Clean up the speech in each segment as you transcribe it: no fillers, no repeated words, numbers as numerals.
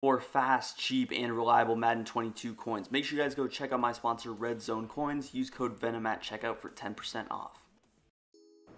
For fast, cheap, and reliable Madden 22 coins, make sure you guys go check out my sponsor, Red Zone Coins. Use code VENM at checkout for 10% off.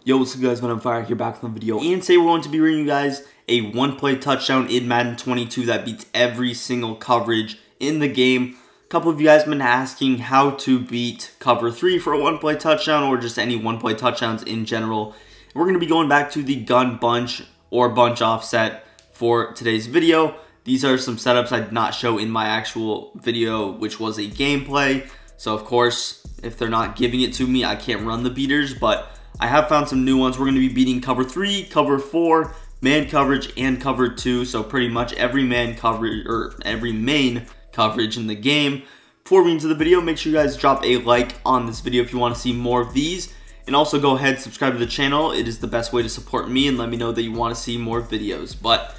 Yo, what's up guys, I'm Fire here back with the video. And today we're going to be bringing you guys a one-play touchdown in Madden 22 that beats every single coverage in the game. A couple of you guys have been asking how to beat cover 3 for a one-play touchdown or just any one-play touchdowns in general. We're going to be going back to the gun bunch or bunch offset for today's video. These are some setups I did not show in my actual video, which was a gameplay. So of course, if they're not giving it to me, I can't run the beaters, but I have found some new ones. We're going to be beating cover 3, cover 4, man coverage, and cover 2. So pretty much every man coverage or every main coverage in the game. Before we get into the video, make sure you guys drop a like on this video if you want to see more of these. And also go ahead and subscribe to the channel. It is the best way to support me and let me know that you want to see more videos. But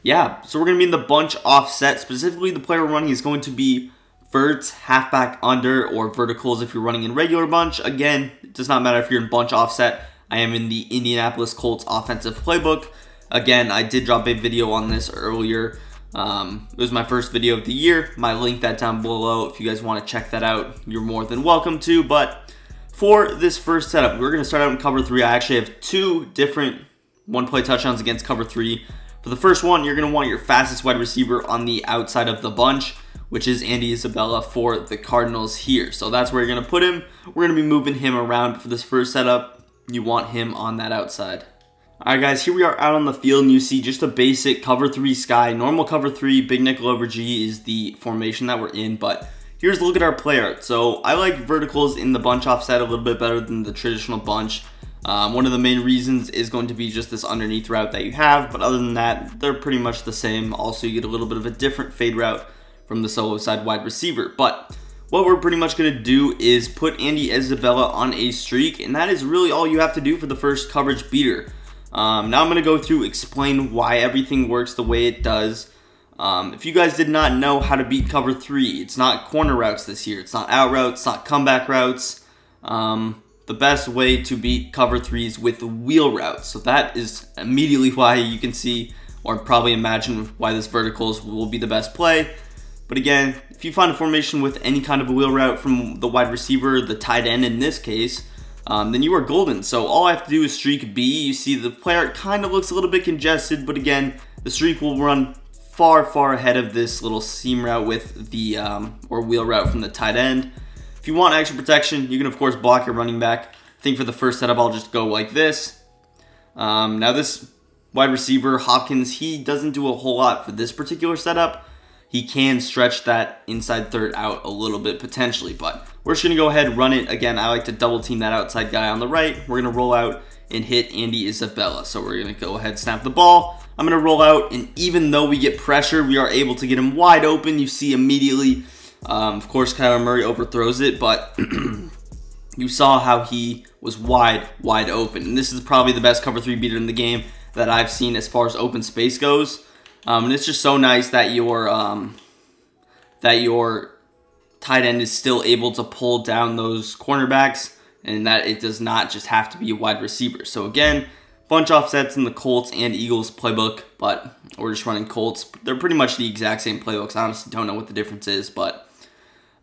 yeah, so we're going to be in the bunch offset. Specifically, the player we're running is going to be verts, halfback under, or verticals if you're running in regular bunch. Again, it does not matter if you're in bunch offset. I am in the Indianapolis Colts offensive playbook. Again, I did drop a video on this earlier. It was my first video of the year. My link that down below. If you guys want to check that out, you're more than welcome to. But for this first setup, we're going to start out in cover 3. I actually have two different one-play touchdowns against cover 3. For the first one, you're going to want your fastest wide receiver on the outside of the bunch, which is Andy Isabella for the Cardinals here. So that's where you're going to put him. We're going to be moving him around for this first setup. You want him on that outside. Alright guys, here we are out on the field, and you see just a basic cover 3 sky. Normal cover 3, big nickel over G is the formation that we're in, but here's a look at our play art. So I like verticals in the bunch offset a little bit better than the traditional bunch. One of the main reasons is going to be just this underneath route that you have, but other than that, they're pretty much the same. Also, you get a little bit of a different fade route from the solo side wide receiver. But what we're pretty much going to do is put Andy Isabella on a streak, and that is really all you have to do for the first coverage beater. Now I'm going to go through, explain why everything works the way it does. If you guys did not know how to beat cover 3, it's not corner routes this year. It's not out routes, it's not comeback routes. The best way to beat cover 3s with wheel routes. So that is immediately why you can see or probably imagine why this verticals will be the best play. But again, if you find a formation with any kind of a wheel route from the wide receiver, the tight end in this case, then you are golden. So all I have to do is streak B. You see the player kind of looks a little bit congested, but again, the streak will run far ahead of this little seam route with the or wheel route from the tight end. If you want extra protection, you can of course block your running back. I think for the first setup, I'll just go like this. Now this wide receiver, Hopkins, he doesn't do a whole lot for this particular setup. He can stretch that inside third out a little bit potentially, but we're just going to go ahead and run it. Again, I like to double team that outside guy on the right. We're going to roll out and hit Andy Isabella. So we're going to go ahead and snap the ball. I'm going to roll out, and even though we get pressure, we are able to get him wide open. You see immediately. Of course, Kyler Murray overthrows it, but you saw how he was wide open. And this is probably the best cover 3 beater in the game that I've seen as far as open space goes. And it's just so nice that your tight end is still able to pull down those cornerbacks, and that it does not just have to be a wide receiver. So again, bunch offsets in the Colts and Eagles playbook, but we're just running Colts. They're pretty much the exact same playbooks. I honestly don't know what the difference is, but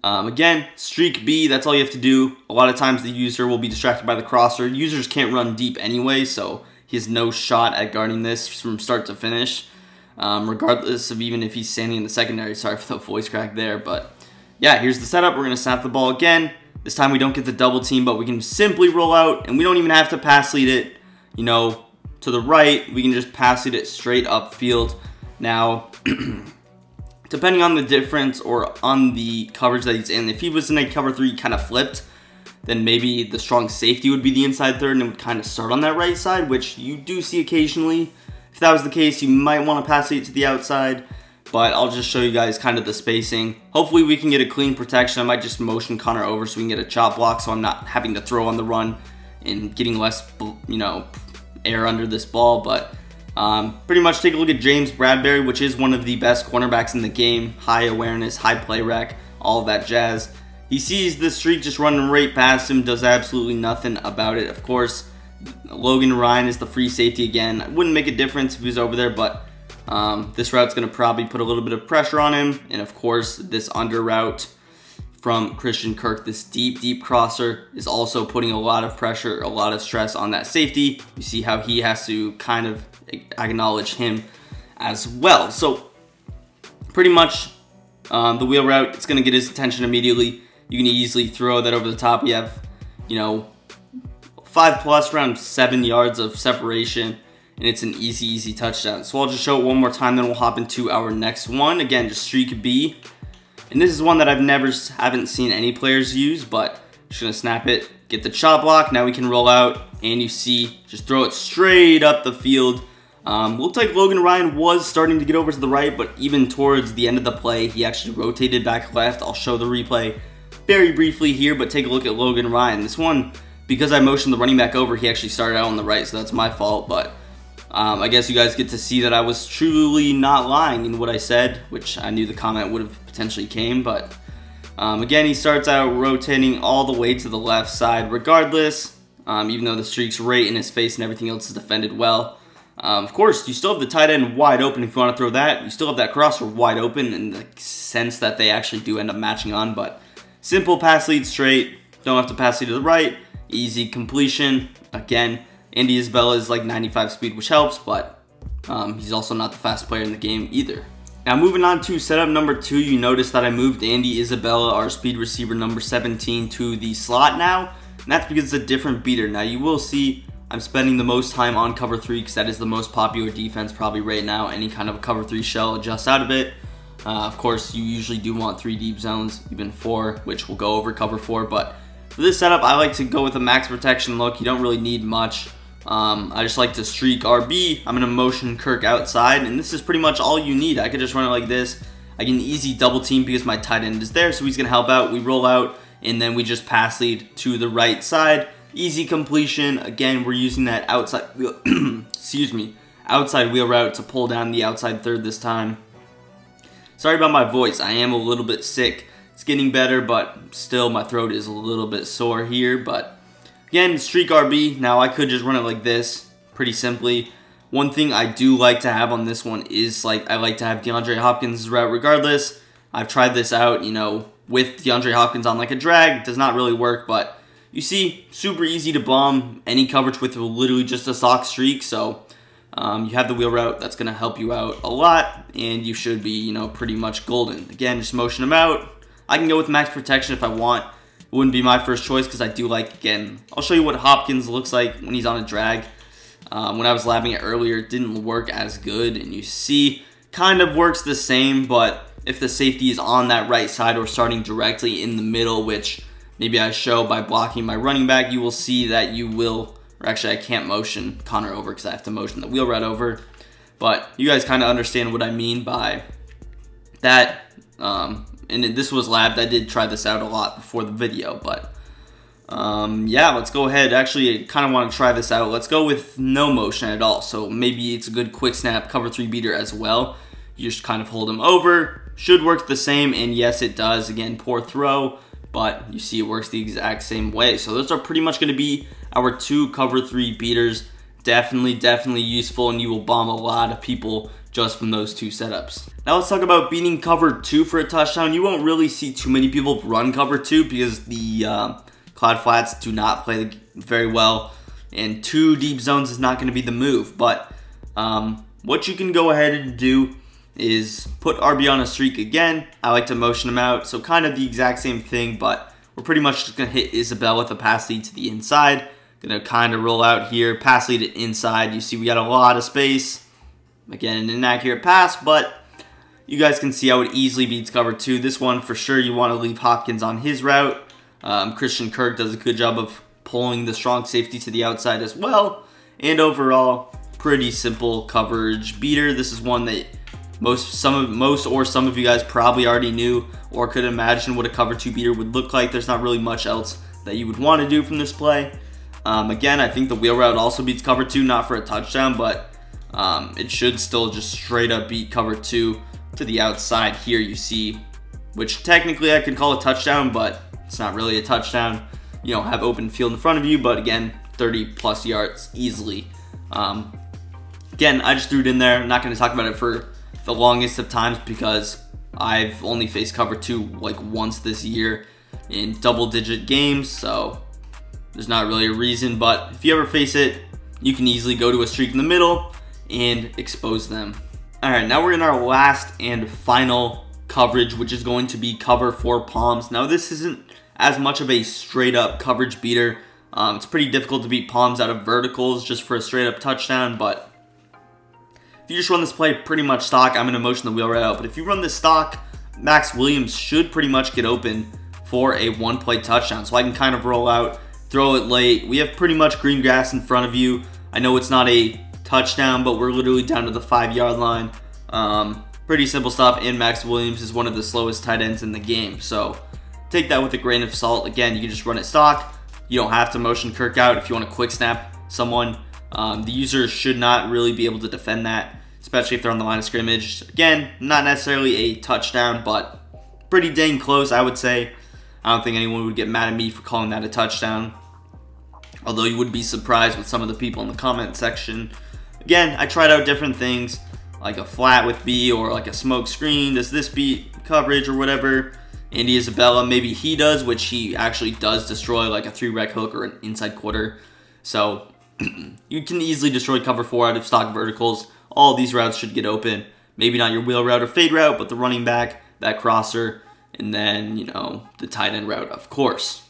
again, streak B, that's all you have to do. A lot of times the user will be distracted by the crosser. Users can't run deep anyway, so he has no shot at guarding this from start to finish, regardless of even if he's standing in the secondary. Sorry for the voice crack there, but yeah, here's the setup. We're going to snap the ball again. This time we don't get the double team, but we can simply roll out, and we don't even have to pass lead it, you know, to the right. We can just pass lead it straight upfield. Now, depending on the difference or on the coverage that he's in, if he was in a cover 3 kind of flipped, then maybe the strong safety would be the inside third and it would kind of start on that right side, which you do see occasionally. If that was the case, you might want to pass it to the outside, but I'll just show you guys kind of the spacing. Hopefully we can get a clean protection. I might just motion Connor over so we can get a chop block so I'm not having to throw on the run and getting less, you know, air under this ball. But pretty much take a look at James Bradbury, which is one of the best cornerbacks in the game. High awareness, high play rec, all of that jazz. He sees the streak just running right past him, does absolutely nothing about it. Of course, Logan Ryan is the free safety again. It wouldn't make a difference if he was over there, but This route's going to probably put a little bit of pressure on him. And of course, this under route from Christian Kirk, this deep crosser, is also putting a lot of pressure, a lot of stress on that safety. You see how he has to kind of acknowledge him as well. So pretty much the wheel route, it's going to get his attention immediately. You can easily throw that over the top. You have, 5+, around 7 yards of separation, and it's an easy touchdown. So I'll just show it one more time, then we'll hop into our next one. Again, just streak B. And this is one that haven't seen any players use, but just gonna snap it, get the chop block. Now we can roll out, and you see, just throw it straight up the field. Looked like Logan Ryan was starting to get over to the right, but even towards the end of the play, he actually rotated back left. I'll show the replay very briefly here, but take a look at Logan Ryan. This one, because I motioned the running back over, he actually started out on the right, so that's my fault, but I guess you guys get to see that I was truly not lying in what I said, which I knew the comment would have potentially came, but again, he starts out rotating all the way to the left side regardless, even though the streak's right in his face and everything else is defended well. Of course, you still have the tight end wide open if you want to throw that. You still have that crosser wide open in the sense that they actually do end up matching on, but simple pass lead straight, don't have to pass lead to the right, easy completion. Again, Andy Isabella is like 95 speed, which helps, but he's also not the fastest player in the game either. Now moving on to setup number 2, you notice that I moved Andy Isabella, our speed receiver number 17, to the slot now, and that's because it's a different beater. Now you will see I'm spending the most time on cover 3 because that is the most popular defense probably right now. Any kind of a cover 3 shell adjusts out of it. Of course, you usually do want 3 deep zones, even 4, which will go over cover 4, but for this setup, I like to go with a max protection look. You don't really need much. I just like to streak RB. I'm gonna motion Kirk outside, and this is pretty much all you need. I could just run it like this. I can easy double team because my tight end is there, so he's gonna help out. We roll out, and then we just pass lead to the right side. Easy completion. Again, we're using that outside wheel, outside wheel route to pull down the outside third this time. Sorry about my voice. I am a little bit sick. It's getting better, but still my throat is a little bit sore here. But again, streak RB. Now I could just run it like this, pretty simply. One thing I do like to have on this one is I like to have DeAndre Hopkins' route regardless. I've tried this out, with DeAndre Hopkins on like a drag. It does not really work, but you see, super easy to bomb any coverage with literally just a sock streak. So you have the wheel route. That's going to help you out a lot, and you should be, pretty much golden. Again, just motion him out. I can go with max protection if I want. It wouldn't be my first choice because I do like, again, I'll show you what Hopkins looks like when he's on a drag. When I was labbing it earlier, it didn't work as good, and you see, kind of works the same, but if the safety is on that right side or starting directly in the middle, which maybe I show by blocking my running back, you will see that you will, or actually I can't motion Connor over because I have to motion the wheel route over, but you guys kind of understand what I mean by that. And this was labbed. I did try this out a lot before the video, but yeah, let's go ahead. Actually, I kind of want to try this out. Let's go with no motion at all. So maybe it's a good quick snap cover 3 beater as well. You just kind of hold him over. Should work the same, and yes, it does. Again, poor throw, but you see it works the exact same way. So those are pretty much going to be our 2 cover 3 beaters. Definitely useful, and you will bomb a lot of people just from those 2 setups. Now let's talk about beating cover 2 for a touchdown. You won't really see too many people run cover 2 because the cloud flats do not play very well, and 2 deep zones is not going to be the move. But what you can go ahead and do is put RB on a streak again. I like to motion him out, so kind of the exact same thing, but we're pretty much just going to hit Isabel with a pass lead to the inside. Going to kind of roll out here, pass lead to inside. You see we got a lot of space. Again, an inaccurate pass, but you guys can see how it easily beats cover 2. This one, for sure, you want to leave Hopkins on his route. Christian Kirk does a good job of pulling the strong safety to the outside as well. And overall, pretty simple coverage beater. This is one that some of you guys probably already knew or could imagine what a cover 2 beater would look like. There's not really much else that you would want to do from this play. Again, I think the wheel route also beats cover 2, not for a touchdown, but it should still just straight up beat cover 2 to the outside here. You see, which technically I could call a touchdown, but it's not really a touchdown. You don't have open field in front of you, but again, 30+ yards easily. Again, I just threw it in there. I'm not going to talk about it for the longest of times because I've only faced cover 2 like once this year in double-digit games, so there's not really a reason. But if you ever face it, you can easily go to a streak in the middle and expose them. All right, now we're in our last and final coverage, which is going to be cover 4 palms. Now this isn't as much of a straight up coverage beater. It's pretty difficult to beat palms out of verticals just for a straight up touchdown, but if you just run this play pretty much stock, I'm going to motion the wheel right out. But if you run this stock, Max Williams should pretty much get open for a 1-play touchdown. So I can kind of roll out, throw it late. We have pretty much green grass in front of you. I know it's not a touchdown, but we're literally down to the 5-yard line. Pretty simple stuff, and Max Williams is one of the slowest tight ends in the game. So take that with a grain of salt. Again, you can just run it stock. You don't have to motion Kirk out if you want to quick snap someone. The user should not really be able to defend that, especially if they're on the line of scrimmage. Again, not necessarily a touchdown, but pretty dang close, I would say. I don't think anyone would get mad at me for calling that a touchdown, although you would be surprised with some of the people in the comment section. Again, I tried out different things, like a flat with B or like a smoke screen. Does this beat coverage or whatever? Andy Isabella, maybe he does, which he actually does destroy, like a 3-rec hook or an inside quarter. So you can easily destroy cover 4 out of stock verticals. All of these routes should get open. Maybe not your wheel route or fade route, but the running back, that crosser, and then, you know, the tight end route, of course.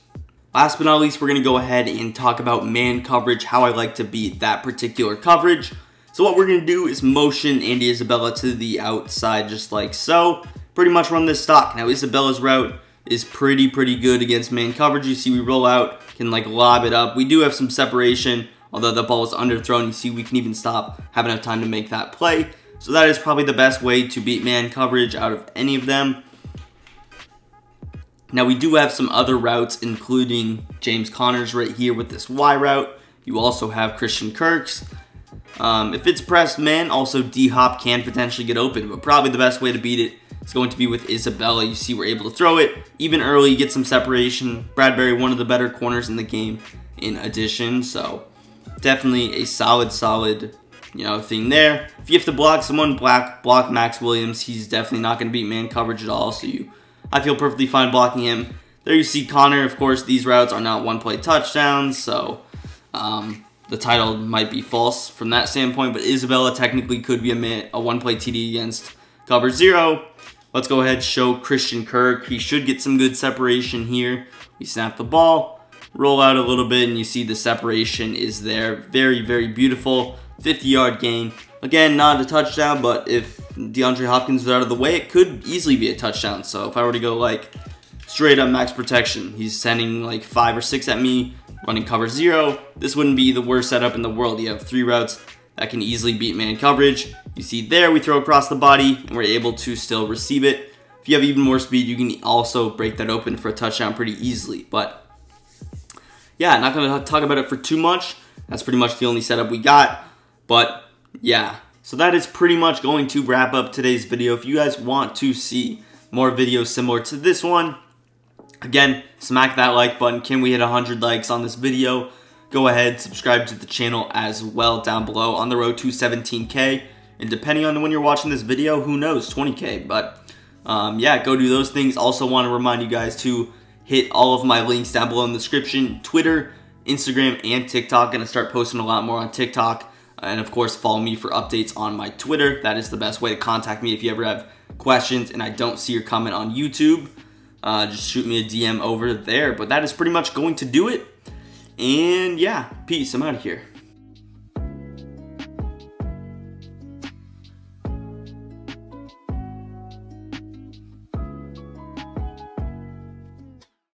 Last but not least, we're going to go ahead and talk about man coverage, how I like to beat that particular coverage. So what we're going to do is motion Andy Isabella to the outside just like so. Pretty much run this stock. Now Isabella's route is pretty good against man coverage. You see we roll out, can like lob it up. We do have some separation, although the ball is underthrown. You see we can even stop, have enough time to make that play. So that is probably the best way to beat man coverage out of any of them. Now we do have some other routes, including James Conner's right here with this Y route. You also have Christian Kirk's. If it's pressed man, also D-Hop can potentially get open, but probably the best way to beat it is going to be with Isabella. You see we're able to throw it even early, get some separation. Bradbury, one of the better corners in the game in addition, so definitely a solid, you know, thing there. If you have to block someone, block Max Williams. He's definitely not going to beat man coverage at all, so I feel perfectly fine blocking him. There you see Conner. Of course, these routes are not 1-play touchdowns, so the title might be false from that standpoint, but Isabella technically could be a 1-play TD against cover 0. Let's go ahead and show Christian Kirk. He should get some good separation here. We snap the ball, roll out a little bit, and you see the separation is there. Very beautiful. 50-yard gain. Again, not a touchdown, but if DeAndre Hopkins was out of the way, it could easily be a touchdown. So if I were to go like straight up max protection, he's sending like 5 or 6 at me, running cover 0. This wouldn't be the worst setup in the world. You have 3 routes that can easily beat man coverage. You see there, we throw across the body, and we're able to still receive it. If you have even more speed, you can also break that open for a touchdown pretty easily. But yeah, not going to talk about it for too much. That's pretty much the only setup we got. But yeah, so that is pretty much going to wrap up today's video. If you guys want to see more videos similar to this one, again, smack that like button. Can we hit 100 likes on this video? Go ahead, subscribe to the channel as well down below. On the road to 17K. And depending on when you're watching this video, who knows, 20K. But yeah, go do those things. Also want to remind you guys to hit all of my links down below in the description. Twitter, Instagram, and TikTok. Gonna start posting a lot more on TikTok. And of course, follow me for updates on my Twitter. That is the best way to contact me if you ever have questions and I don't see your comment on YouTube. Just shoot me a DM over there. But that is pretty much going to do it. And yeah, peace. I'm out of here.